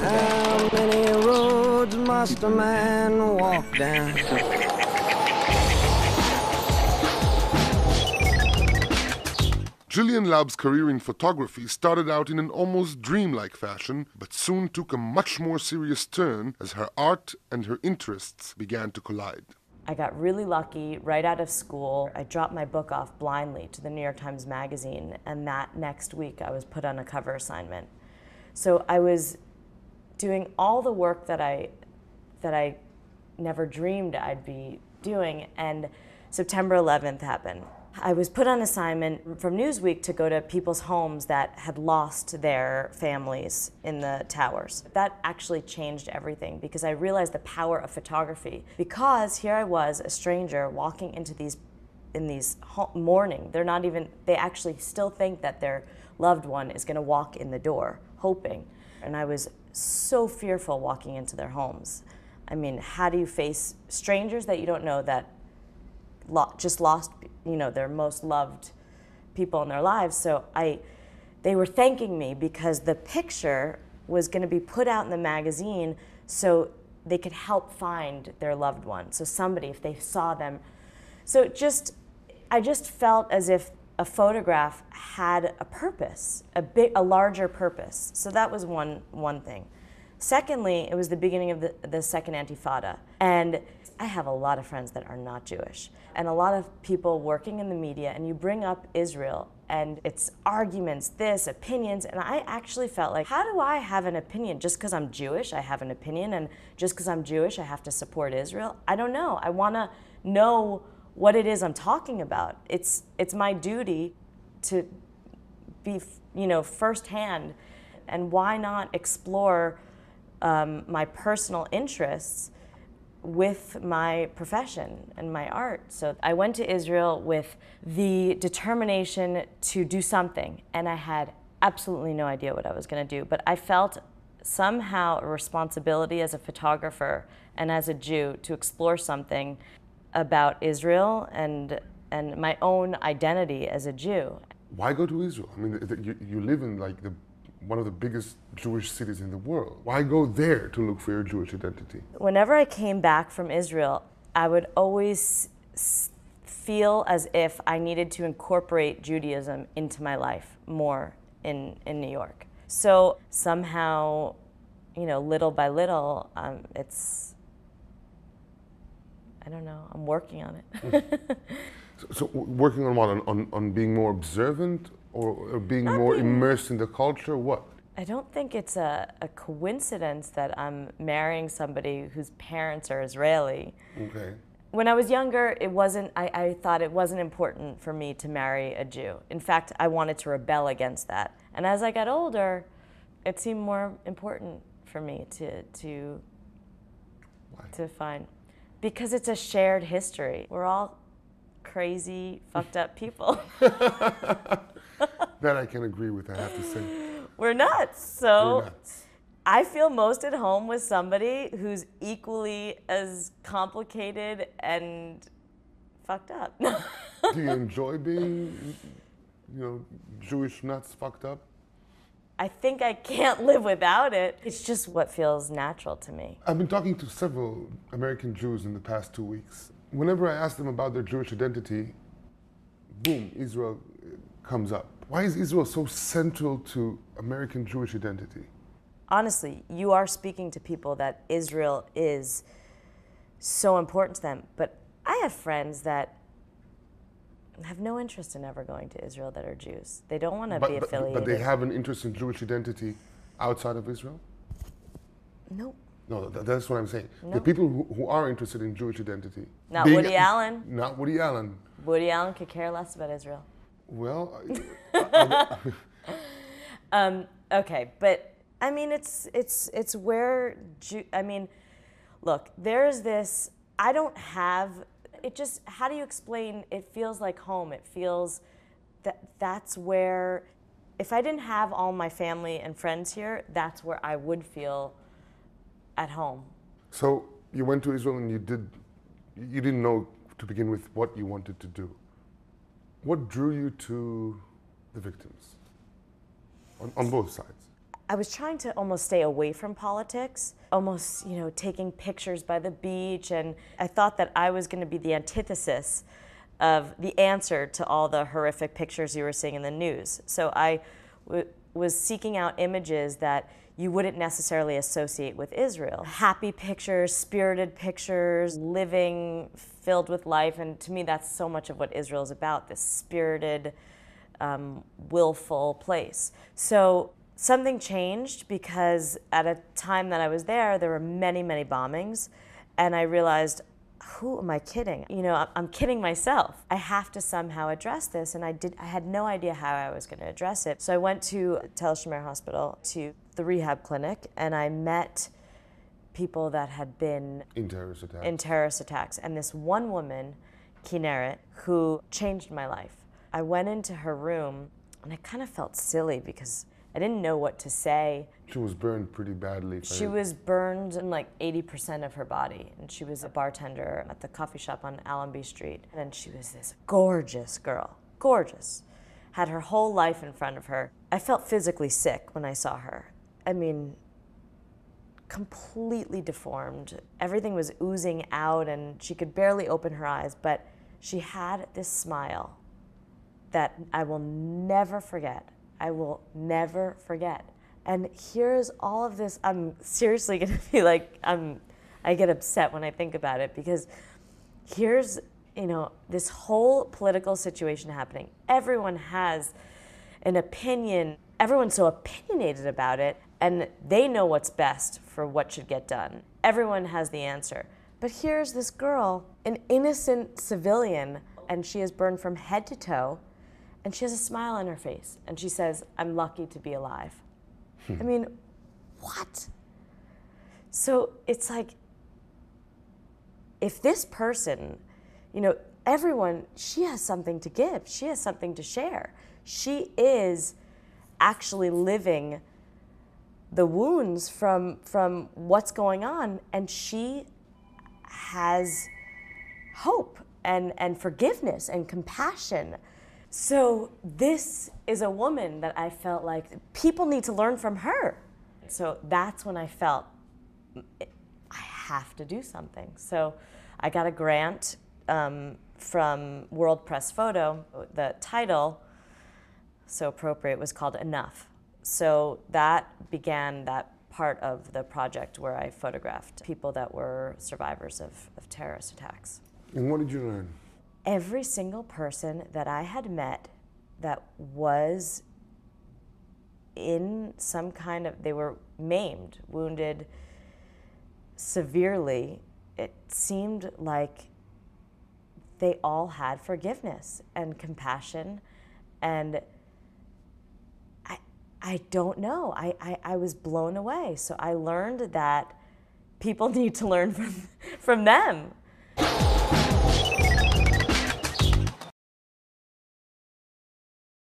How many roads must a man walk down? Gillian Laub's career in photography started out in an almost dreamlike fashion, but soon took a much more serious turn as her art and her interests began to collide. I got really lucky right out of school. I dropped my book off blindly to the New York Times Magazine, and that next week I was put on a cover assignment. So I was doing all the work that I never dreamed I'd be doing, and September 11th happened. I was put on assignment from Newsweek to go to people's homes that had lost their families in the towers. That actually changed everything because I realized the power of photography. Because here I was, a stranger, walking into mourning. They actually still think that their loved one is going to walk in the door, hoping. And I was so fearful walking into their homes. I mean, how do you face strangers that you don't know that just lost, their most loved people in their lives? So they were thanking me because the picture was going to be put out in the magazine so they could help find their loved one. So somebody, if they saw them. So I just felt as if a photograph had a purpose, a larger purpose. So that was one thing. Secondly, it was the beginning of the second Intifada. And I have a lot of friends that are not Jewish, and a lot of people working in the media, and you bring up Israel, and it's arguments, opinions, and I actually felt like, how do I have an opinion? Just because I'm Jewish, I have an opinion, and just because I'm Jewish, I have to support Israel? I don't know. I want to know what it is I'm talking about. It's my duty to be, firsthand, and why not explore my personal interests with my profession and my art. So I went to Israel with the determination to do something, and I had absolutely no idea what I was going to do, but I felt somehow a responsibility as a photographer and as a Jew to explore something about Israel and my own identity as a Jew. Why go to Israel? I mean, you live in one of the biggest Jewish cities in the world. Why go there to look for your Jewish identity? Whenever I came back from Israel, I would always feel as if I needed to incorporate Judaism into my life more in New York. So somehow, little by little, I don't know, I'm working on it. So working on what? On being more observant? Or being more immersed in the culture? What? I don't think it's a coincidence that I'm marrying somebody whose parents are Israeli. Okay. When I was younger, I thought it wasn't important for me to marry a Jew. In fact, I wanted to rebel against that. And as I got older, it seemed more important for me to find. Because it's a shared history. We're all crazy, fucked up people. That I can agree with, I have to say. We're nuts. So We're nuts. I feel most at home with somebody who's equally as complicated and fucked up. Do you enjoy being, Jewish nuts fucked up? I think I can't live without it. It's just what feels natural to me. I've been talking to several American Jews in the past 2 weeks. Whenever I ask them about their Jewish identity, boom, Israel comes up. Why is Israel so central to American Jewish identity? Honestly, you are speaking to people that Israel is so important to them. But I have friends that have no interest in ever going to Israel that are Jews. They don't want to be affiliated. But they have an interest in Jewish identity outside of Israel? Nope. No, that's what I'm saying. No. The people who are interested in Jewish identity. Not Woody Allen. Not Woody Allen. Woody Allen could care less about Israel. Well, okay, but I mean, it's where look, there's this. I don't have it. Just how do you explain? It feels like home. It feels that's where. If I didn't have all my family and friends here, that's where I would feel at home. So you went to Israel and you didn't know to begin with what you wanted to do. What drew you to the victims on both sides? I was trying to almost stay away from politics, almost, taking pictures by the beach, and I thought that I was going to be the antithesis of the answer to all the horrific pictures you were seeing in the news. So I was seeking out images that you wouldn't necessarily associate with Israel. Happy pictures, spirited pictures, living filled with life, and to me that's so much of what Israel is about, this spirited, willful place. So something changed because at a time that I was there were many, many bombings, and I realized, who am I kidding? I'm kidding myself. I have to somehow address this, and I had no idea how I was going to address it. So I went to Tel Shemer Hospital, to the rehab clinic, and I met people that had been in terrorist attacks. And this one woman, Kinneret, who changed my life. I went into her room, and I kind of felt silly because I didn't know what to say. She was burned pretty badly. She was burned in like 80% of her body. And she was a bartender at the coffee shop on Allenby Street. And she was this gorgeous girl, gorgeous. Had her whole life in front of her. I felt physically sick when I saw her. I mean, completely deformed. Everything was oozing out and she could barely open her eyes, but she had this smile that I will never forget. I will never forget. And here's all of this. I'm seriously gonna be like, I get upset when I think about it, because here's, this whole political situation happening. Everyone has an opinion. Everyone's so opinionated about it, and they know what's best for what should get done. Everyone has the answer. But here's this girl, an innocent civilian, and she is burned from head to toe, and she has a smile on her face, and she says, "I'm lucky to be alive." I mean, what? So it's like, if this person, everyone, she has something to give. She has something to share. She is actually living the wounds from what's going on, and she has hope and forgiveness and compassion. So this is a woman that I felt like people need to learn from her. So that's when I felt I have to do something. So I got a grant from World Press Photo. The title, so appropriate, was called Enough. So that began that part of the project where I photographed people that were survivors of terrorist attacks. And what did you learn? Every single person that I had met that was in some kind of, they were maimed, wounded severely, it seemed like they all had forgiveness and compassion, and I don't know, I was blown away. So I learned that people need to learn from them.